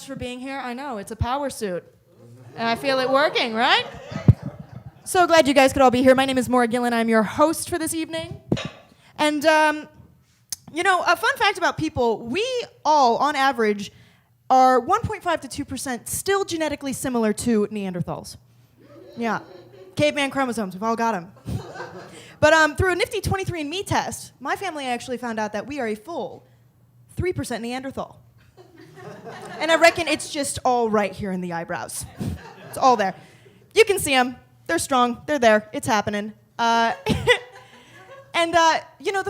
much for being here. I know, it's a power suit. And I feel it working, right? So glad you guys could all be here. My name is Maura Gillen. I'm your host for this evening. And, a fun fact about people, we all, on average, are 1.5 to 2% still genetically similar to Neanderthals. Yeah. Caveman chromosomes, we've all got them. But through a nifty 23andMe test, my family actually found out that we are a full 3% Neanderthal. And I reckon it's just all right here in the eyebrows. It's all there. You can see them. They're strong. They're there. It's happening. The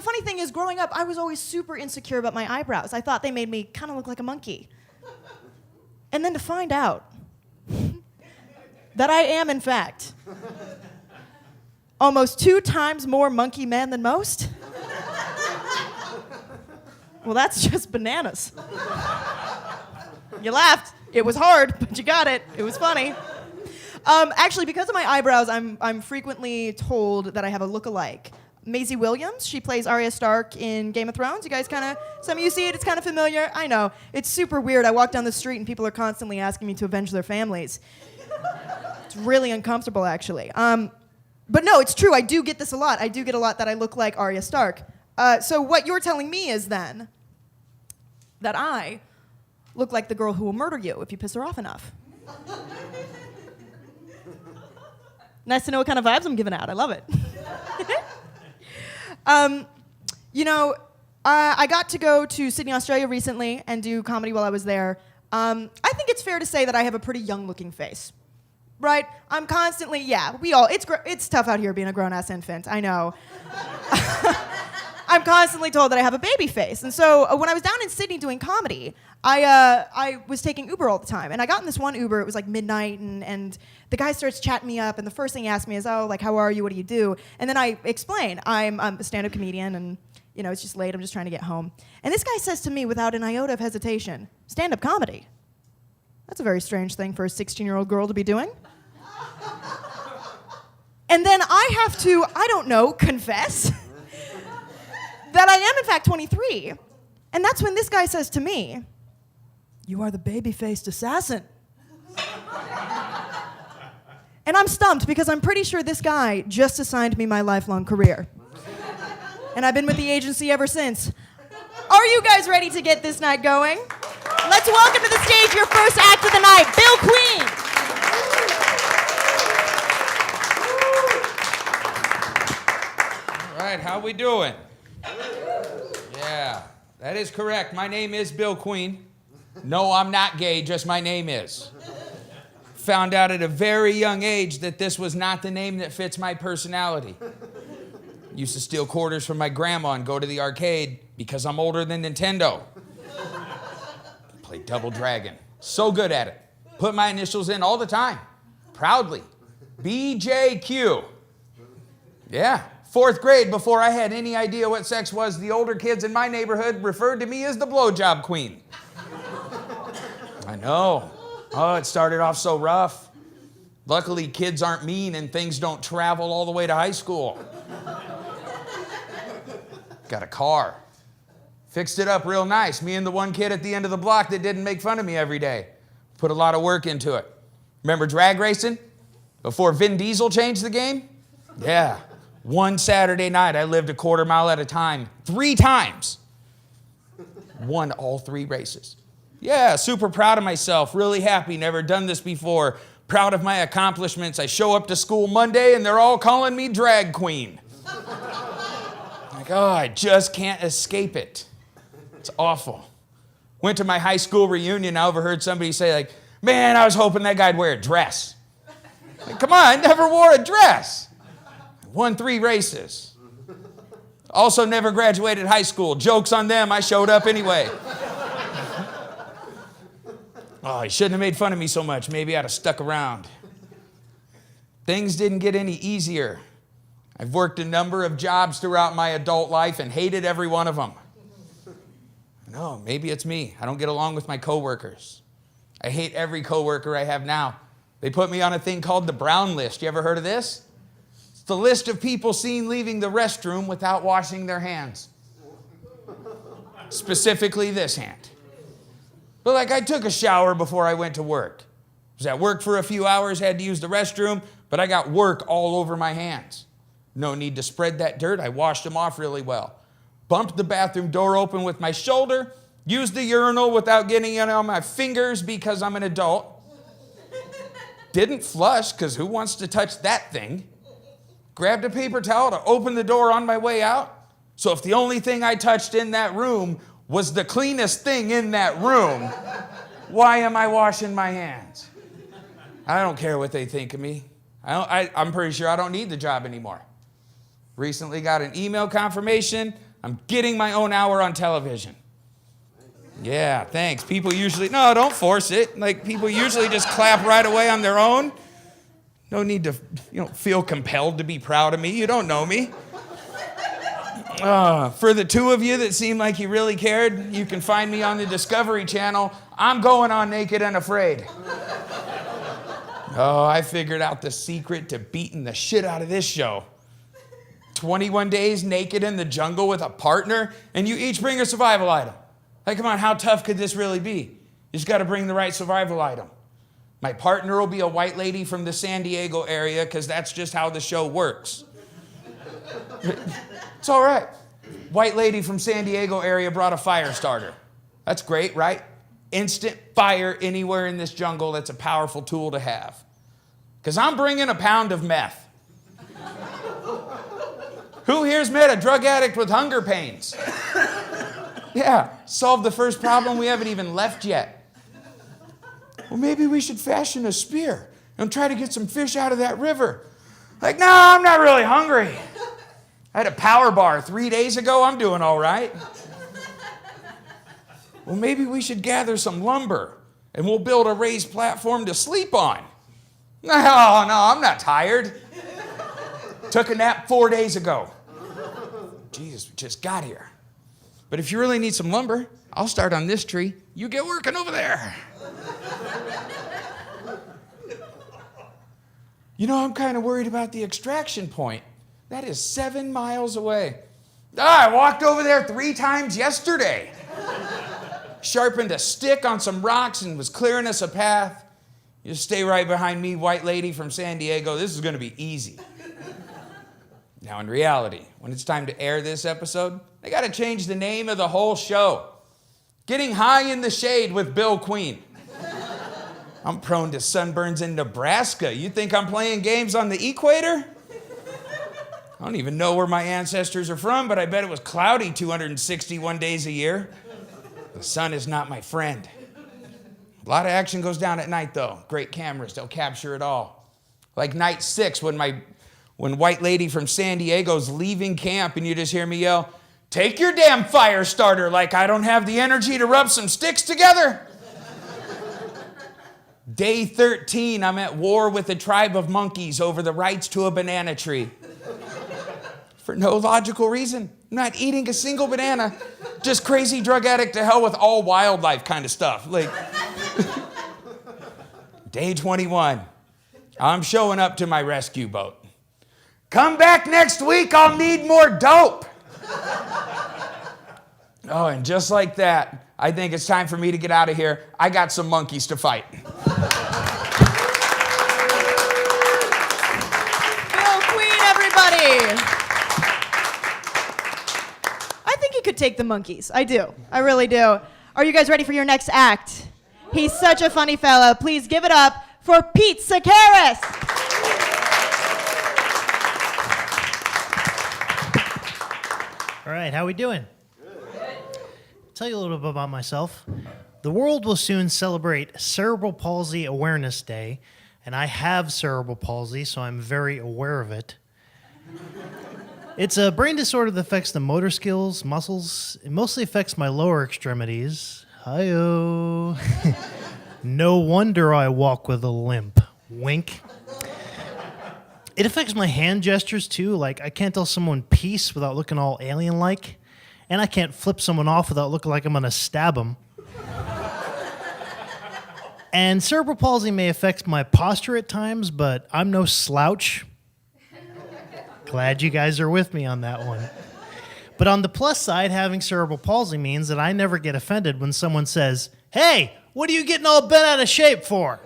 funny thing is, growing up, I was always super insecure about my eyebrows. I thought they made me kind of look like a monkey. And then to find out that I am, in fact, almost 2 times more monkey man than most, well, that's just bananas. You laughed. It was hard, but you got it. It was funny. Actually, because of my eyebrows, I'm frequently told that I have a look-alike. Maisie Williams, she plays Arya Stark in Game of Thrones. You guys some of you see it, it's kind of familiar. I know. It's super weird. I walk down the street and people are constantly asking me to avenge their families. It's really uncomfortable, actually. But no, it's true. I do get this a lot. I do get a lot that I look like Arya Stark. So what you're telling me is then that I look like the girl who will murder you if you piss her off enough. Nice to know what kind of vibes I'm giving out. I love it. I got to go to Sydney, Australia recently and do comedy while I was there. I think it's fair to say that I have a pretty young-looking face, right? I'm constantly, it's tough out here being a grown-ass infant, I know. I'm constantly told that I have a baby face. And so when I was down in Sydney doing comedy, I was taking Uber all the time. And I got in this one Uber, it was like midnight, and the guy starts chatting me up, and the first thing he asked me is, how are you, what do you do? And then I explain, I'm a stand-up comedian, and it's just late, I'm just trying to get home. And this guy says to me without an iota of hesitation, stand-up comedy? That's a very strange thing for a 16-year-old girl to be doing. And then I have to, confess that I am in fact 23. And that's when this guy says to me, "You are the baby-faced assassin." And I'm stumped because I'm pretty sure this guy just assigned me my lifelong career. And I've been with the agency ever since. Are you guys ready to get this night going? Let's welcome to the stage your first act of the night, Bill Queen. All right, how we doing? Yeah, that is correct. My name is Bill Queen. No, I'm not gay, just my name is. Found out at a very young age that this was not the name that fits my personality. Used to steal quarters from my grandma and go to the arcade because I'm older than Nintendo. Played Double Dragon. So good at it. Put my initials in all the time. Proudly. BJQ. Yeah. 4th grade, before I had any idea what sex was, the older kids in my neighborhood referred to me as the blowjob queen. I know. Oh, it started off so rough. Luckily, kids aren't mean and things don't travel all the way to high school. Got a car. Fixed it up real nice. Me and the one kid at the end of the block that didn't make fun of me every day. Put a lot of work into it. Remember drag racing? Before Vin Diesel changed the game? Yeah. One Saturday night, I lived a quarter mile at a time, 3 times. Won all 3 races. Yeah, super proud of myself, really happy, never done this before. Proud of my accomplishments. I show up to school Monday and they're all calling me drag queen. Like, I just can't escape it. It's awful. Went to my high school reunion, I overheard somebody say, man, I was hoping that guy'd wear a dress. Come on, I never wore a dress. Won 3 races. Also never graduated high school. Joke's on them, I showed up anyway. He shouldn't have made fun of me so much. Maybe I'd have stuck around. Things didn't get any easier. I've worked a number of jobs throughout my adult life and hated every one of them. No, maybe it's me. I don't get along with my coworkers. I hate every coworker I have now. They put me on a thing called the Brown List. You ever heard of this? It's the list of people seen leaving the restroom without washing their hands. Specifically this hand. But like I took a shower before I went to work. Was at work for a few hours, had to use the restroom, but I got work all over my hands. No need to spread that dirt. I washed them off really well. Bumped the bathroom door open with my shoulder, used the urinal without getting it on my fingers because I'm an adult. Didn't flush, because who wants to touch that thing? Grabbed a paper towel to open the door on my way out. So if the only thing I touched in that room was the cleanest thing in that room, why am I washing my hands? I don't care what they think of me. I'm pretty sure I don't need the job anymore. Recently got an email confirmation. I'm getting my own hour on television. Yeah, thanks. People usually, no, don't force it. Like, people usually just clap right away on their own. No need to, feel compelled to be proud of me. You don't know me. For the two of you that seem like you really cared, you can find me on the Discovery Channel. I'm going on Naked and Afraid. Oh, I figured out the secret to beating the shit out of this show. 21 days naked in the jungle with a partner, and you each bring a survival item. Like, come on, how tough could this really be? You just got to bring the right survival item. My partner will be a white lady from the San Diego area, because that's just how the show works. It's all right. White lady from San Diego area brought a fire starter. That's great, right? Instant fire anywhere in this jungle. That's a powerful tool to have. Because I'm bringing a pound of meth. Who here's met a drug addict with hunger pains? Yeah, solved the first problem, we haven't even left yet. Well, maybe we should fashion a spear and try to get some fish out of that river. Like, no, I'm not really hungry. I had a power bar 3 days ago, I'm doing all right. Well, maybe we should gather some lumber and we'll build a raised platform to sleep on. No, I'm not tired. Took a nap 4 days ago. Jesus, we just got here. But if you really need some lumber, I'll start on this tree. You get working over there. I'm kind of worried about the extraction point. That is 7 miles away. I walked over there 3 times yesterday. Sharpened a stick on some rocks and was clearing us a path. You just stay right behind me, white lady from San Diego. This is going to be easy. Now, in reality, when it's time to air this episode, they got to change the name of the whole show. Getting High in the Shade with Bill Queen. I'm prone to sunburns in Nebraska. You think I'm playing games on the equator? I don't even know where my ancestors are from, but I bet it was cloudy 261 days a year. The sun is not my friend. A lot of action goes down at night, though. Great cameras, they'll capture it all. Like night 6 when white lady from San Diego's leaving camp and you just hear me yell, "Take your damn fire starter," like I don't have the energy to rub some sticks together. Day 13, I'm at war with a tribe of monkeys over the rights to a banana tree. For no logical reason. I'm not eating a single banana. Just crazy drug addict to hell with all wildlife kind of stuff. Like, day 21, I'm showing up to my rescue boat. Come back next week, I'll need more dope. Oh, and just like that, I think it's time for me to get out of here. I got some monkeys to fight. Bill Queen, everybody. I think he could take the monkeys. I do. I really do. Are you guys ready for your next act? He's such a funny fellow. Please give it up for Pete Sakaris. All right, how we doing? Good. Tell you a little bit about myself. The world will soon celebrate Cerebral Palsy Awareness Day, and I have cerebral palsy, so I'm very aware of it. It's a brain disorder that affects the motor skills, muscles. It mostly affects my lower extremities. Hi-oh. No wonder I walk with a limp. Wink. It affects my hand gestures, too. Like, I can't tell someone peace without looking all alien-like. And I can't flip someone off without looking like I'm going to stab them. And cerebral palsy may affect my posture at times, but I'm no slouch. Glad you guys are with me on that one. But on the plus side, having cerebral palsy means that I never get offended when someone says, "Hey, what are you getting all bent out of shape for?"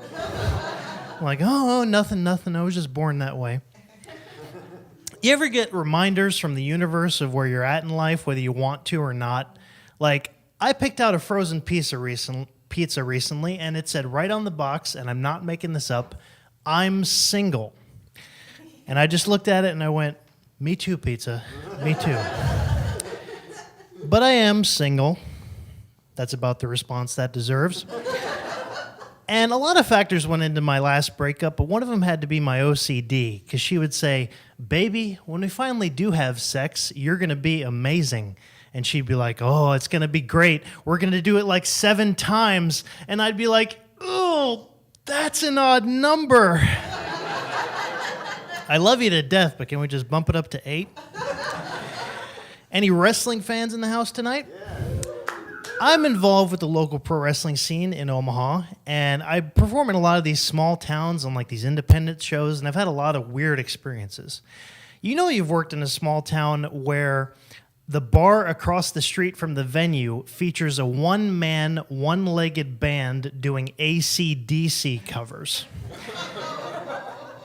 I'm like, "Oh, nothing. I was just born that way." You ever get reminders from the universe of where you're at in life, whether you want to or not? Like, I picked out a frozen pizza recently, and it said right on the box, and I'm not making this up, "I'm single." And I just looked at it and I went, "Me too, pizza. Me too." But I am single. That's about the response that deserves. And a lot of factors went into my last breakup, but one of them had to be my OCD, because she would say, "Baby, when we finally do have sex, you're going to be amazing." And she'd be like, "Oh, it's going to be great. We're going to do it like 7 times." And I'd be like, "Oh, that's an odd number." I love you to death, but can we just bump it up to 8? Any wrestling fans in the house tonight? I'm involved with the local pro wrestling scene in Omaha, and I perform in a lot of these small towns on like these independent shows, and I've had a lot of weird experiences. You know, you've worked in a small town where the bar across the street from the venue features a one-man, one-legged band doing AC/DC covers.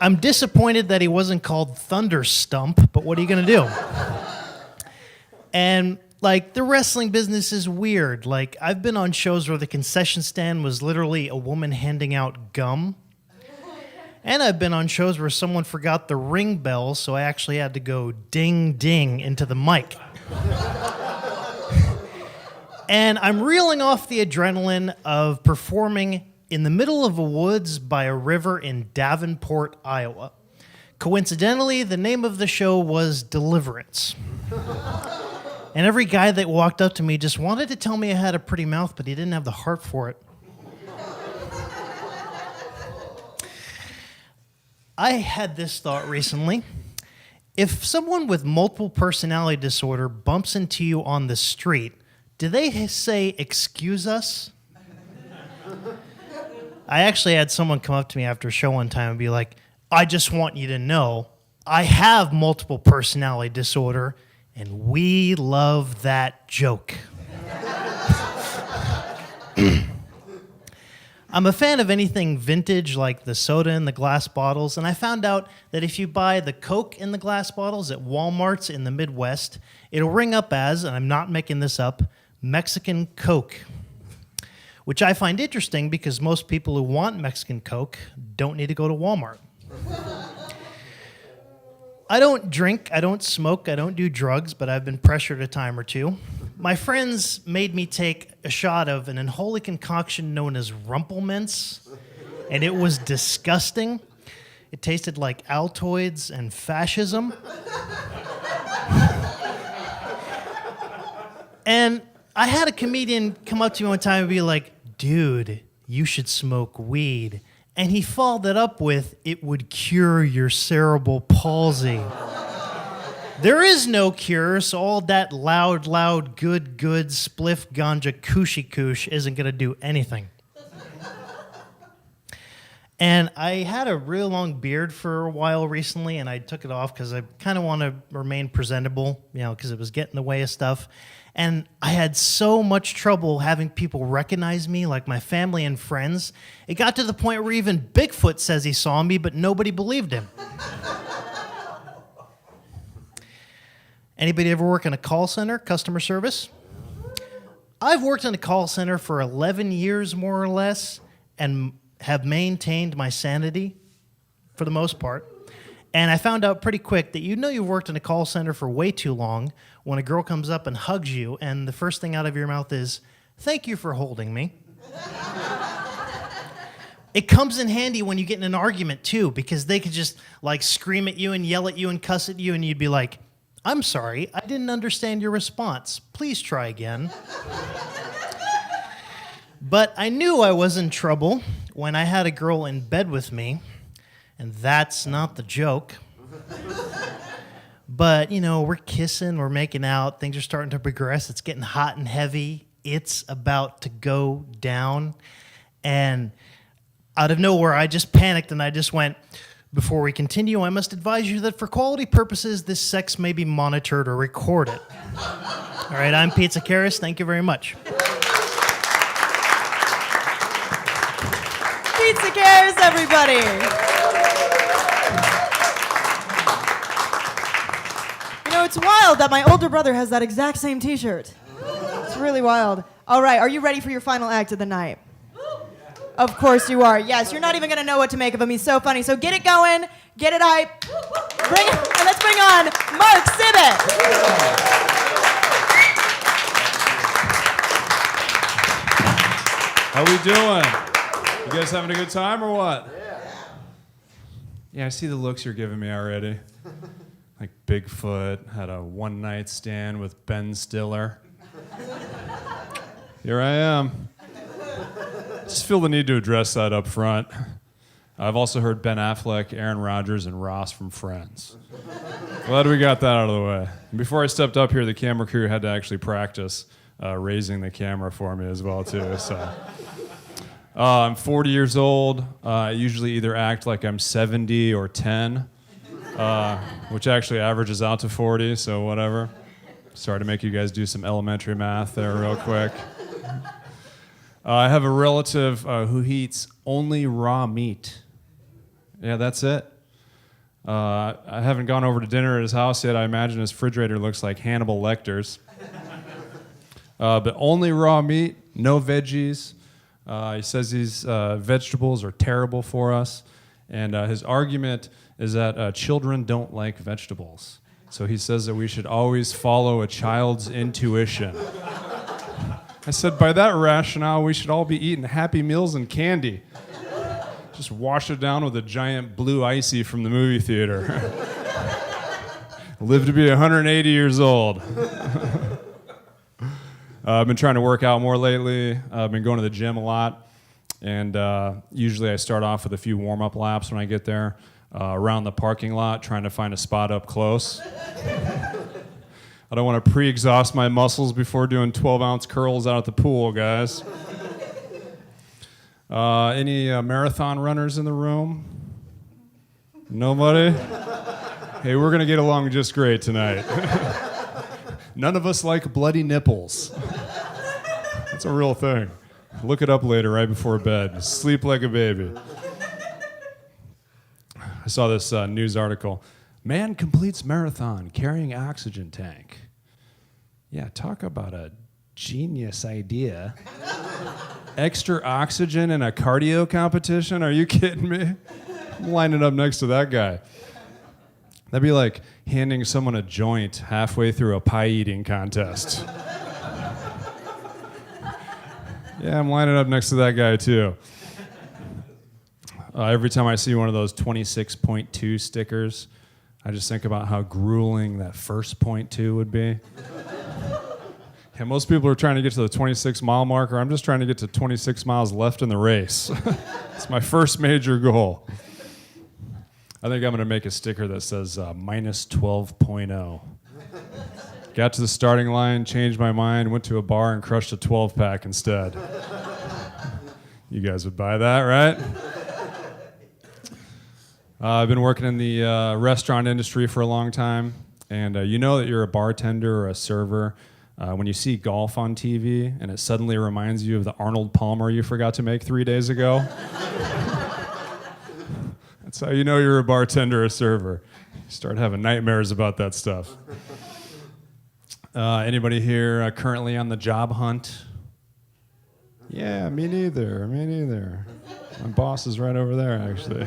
I'm disappointed that he wasn't called Thunder Stump, but what are you going to do? And like, the wrestling business is weird. Like, I've been on shows where the concession stand was literally a woman handing out gum. And I've been on shows where someone forgot the ring bell, so I actually had to go ding ding into the mic. And I'm reeling off the adrenaline of performing in the middle of a woods by a river in Davenport, Iowa. Coincidentally, the name of the show was Deliverance. And every guy that walked up to me just wanted to tell me I had a pretty mouth, but he didn't have the heart for it. I had this thought recently. If someone with multiple personality disorder bumps into you on the street, do they say, "Excuse us"? I actually had someone come up to me after a show one time and be like, "I just want you to know, I have multiple personality disorder, and we love that joke." I'm a fan of anything vintage, like the soda in the glass bottles, and I found out that if you buy the Coke in the glass bottles at Walmart's in the Midwest, it'll ring up as, and I'm not making this up, Mexican Coke, which I find interesting because most people who want Mexican Coke don't need to go to Walmart. I don't drink, I don't smoke, I don't do drugs, but I've been pressured a time or two. My friends made me take a shot of an unholy concoction known as Rumplemints, and it was disgusting. It tasted like Altoids and fascism. And I had a comedian come up to me one time and be like, "Dude, you should smoke weed." And he followed it up with, "It would cure your cerebral palsy." There is no cure, so all that loud, good, spliff, ganja, cushy kush isn't going to do anything. And I had a real long beard for a while recently, and I took it off because I kind of want to remain presentable, because it was getting in the way of stuff. And I had so much trouble having people recognize me, like my family and friends. It got to the point where even Bigfoot says he saw me, but nobody believed him. Anybody ever work in a call center, customer service? I've worked in a call center for 11 years, more or less, and have maintained my sanity for the most part. And I found out pretty quick that you've worked in a call center for way too long when a girl comes up and hugs you, and the first thing out of your mouth is, "Thank you for holding me." It comes in handy when you get in an argument, too, because they could just, scream at you and yell at you and cuss at you, and you'd be like, "I'm sorry, I didn't understand your response. Please try again." But I knew I was in trouble when I had a girl in bed with me, and that's not the joke. But, we're kissing, we're making out, things are starting to progress, it's getting hot and heavy, it's about to go down, and out of nowhere, I just panicked and I just went, "Before we continue, I must advise you that for quality purposes, this sex may be monitored or recorded." All right, I'm Pete Sakaris. Thank you very much. Sakaris, everybody. You know, it's wild that my older brother has that exact same t-shirt. It's really wild. All right, are you ready for your final act of the night? Of course you are. Yes, you're not even going to know what to make of him. He's so funny. So get it going, get it hype. And let's bring on Mark Sibbett. How we doing? You guys having a good time or what? Yeah, I see the looks you're giving me already. Like Bigfoot had a one-night stand with Ben Stiller. Here I am. Just feel the need to address that up front. I've also heard Ben Affleck, Aaron Rodgers, and Ross from Friends. Glad we got that out of the way. And before I stepped up here, the camera crew had to actually practice raising the camera for me as well, too. So, I'm 40 years old. I usually either act like I'm 70 or 10, which actually averages out to 40, so whatever. Sorry to make you guys do some elementary math there real quick. I have a relative who eats only raw meat. Yeah, that's it. I haven't gone over to dinner at his house yet. I imagine his refrigerator looks like Hannibal Lecter's. But only raw meat, no veggies. He says these vegetables are terrible for us. And his argument is that children don't like vegetables. So he says that we should always follow a child's intuition. I said, by that rationale, we should all be eating Happy Meals and candy. Just wash it down with a giant blue icy from the movie theater. Live to be 180 years old. I've been trying to work out more lately. I've been going to the gym a lot. And usually I start off with a few warm-up laps when I get there, around the parking lot, trying to find a spot up close. I don't want to pre-exhaust my muscles before doing 12-ounce curls out at the pool, guys. Any marathon runners in the room? Nobody? Hey, we're going to get along just great tonight. None of us like bloody nipples. That's a real thing. Look it up later, right before bed. Sleep like a baby. I saw this news article. Man completes marathon carrying oxygen tank. Yeah, talk about a genius idea. Extra oxygen in a cardio competition? Are you kidding me? I'm lining up next to that guy. That'd be like handing someone a joint halfway through a pie eating contest. Yeah, I'm lining up next to that guy too. Every time I see one of those 26.2 stickers, I just think about how grueling that first 0.2 would be. Yeah, most people are trying to get to the 26-mile marker. I'm just trying to get to 26 miles left in the race. It's my first major goal. I think I'm going to make a sticker that says minus 12.0. Got to the starting line, changed my mind, went to a bar and crushed a 12-pack instead. You guys would buy that, right? I've been working in the restaurant industry for a long time, and you know that you're a bartender or a server when you see golf on TV and it suddenly reminds you of the Arnold Palmer you forgot to make 3 days ago. That's how you know you're a bartender or a server. You start having nightmares about that stuff. Anybody here currently on the job hunt? Yeah, me neither. My boss is right over there, actually.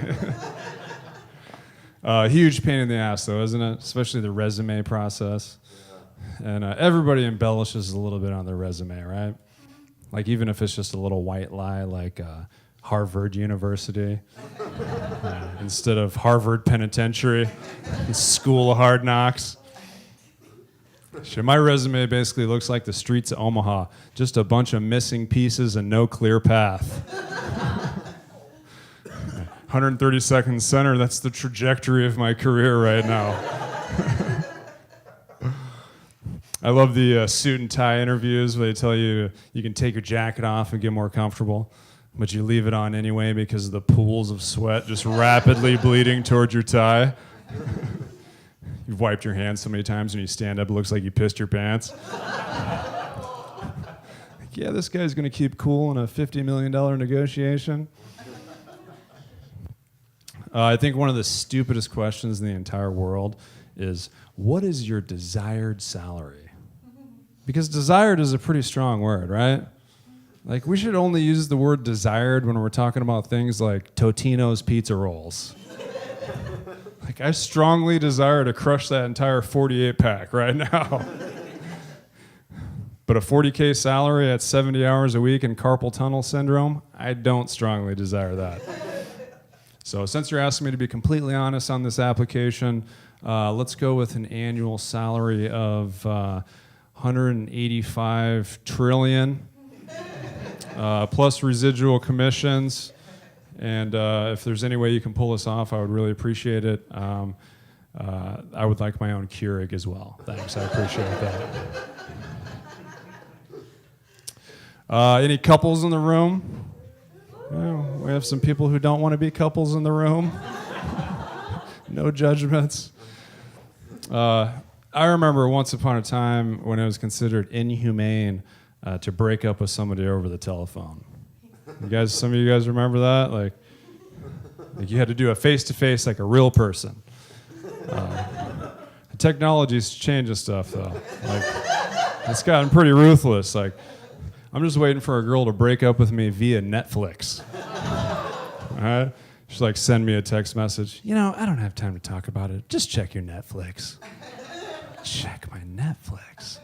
Huge pain in the ass, though, isn't it? Especially the resume process. And everybody embellishes a little bit on their resume, right? Like, even if it's just a little white lie, like Harvard University, instead of Harvard Penitentiary, School of Hard Knocks. Sure, my resume basically looks like the streets of Omaha, just a bunch of missing pieces and no clear path. 132nd center, that's the trajectory of my career right now. I love the suit and tie interviews where they tell you you can take your jacket off and get more comfortable, but you leave it on anyway because of the pools of sweat just rapidly bleeding towards your tie. You've wiped your hands so many times when you stand up, it looks like you pissed your pants. Yeah, this guy's going to keep cool in a $50 million negotiation. I think one of the stupidest questions in the entire world is, what is your desired salary? Because desired is a pretty strong word, right? Like, we should only use the word desired when we're talking about things like Totino's pizza rolls. Like, I strongly desire to crush that entire 48 pack right now. But a 40K salary at 70 hours a week and carpal tunnel syndrome, I don't strongly desire that. So since you're asking me to be completely honest on this application, let's go with an annual salary of 185 trillion, plus residual commissions. And if there's any way you can pull this off, I would really appreciate it. I would like my own Keurig as well. Thanks, I appreciate that. Any couples in the room? Yeah, we have some people who don't want to be couples in the room. No judgments. I remember once upon a time when it was considered inhumane to break up with somebody over the telephone. You guys, some of you guys remember that? Like you had to do a face-to-face like a real person. Technology's changing stuff though. Like, it's gotten pretty ruthless. Like, I'm just waiting for a girl to break up with me via Netflix. All right? She's like, send me a text message. You know, I don't have time to talk about it. Just check your Netflix. Check my Netflix.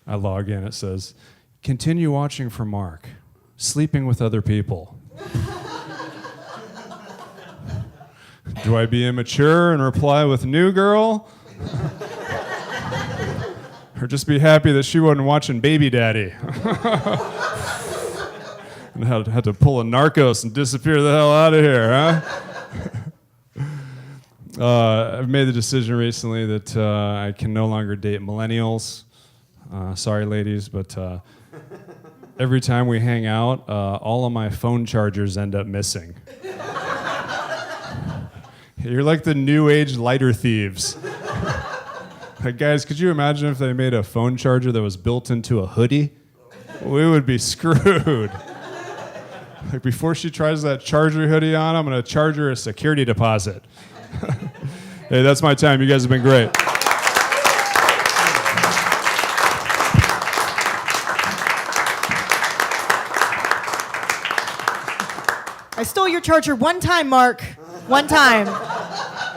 I log in. It says, continue watching for Mark. Sleeping with other people. Do I be immature and reply with new girl? Or just be happy that she wasn't watching Baby Daddy. And had to pull a Narcos and disappear the hell out of here, huh? I've made the decision recently that I can no longer date millennials. Sorry, ladies, but every time we hang out, all of my phone chargers end up missing. You're like the new age lighter thieves. Like, guys, could you imagine if they made a phone charger that was built into a hoodie? We would be screwed. Like, before she tries that charger hoodie on, I'm going to charge her a security deposit. Hey, that's my time. You guys have been great. I stole your charger one time, Mark. One time.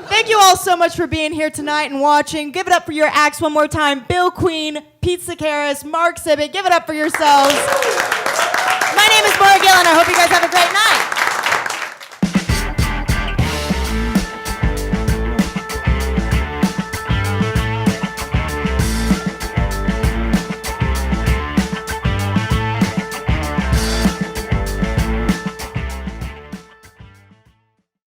Thank you all so much for being here tonight and watching. Give it up for your acts one more time. Bill Queen, Pete Sakaris, Mark Sibbett. Give it up for yourselves.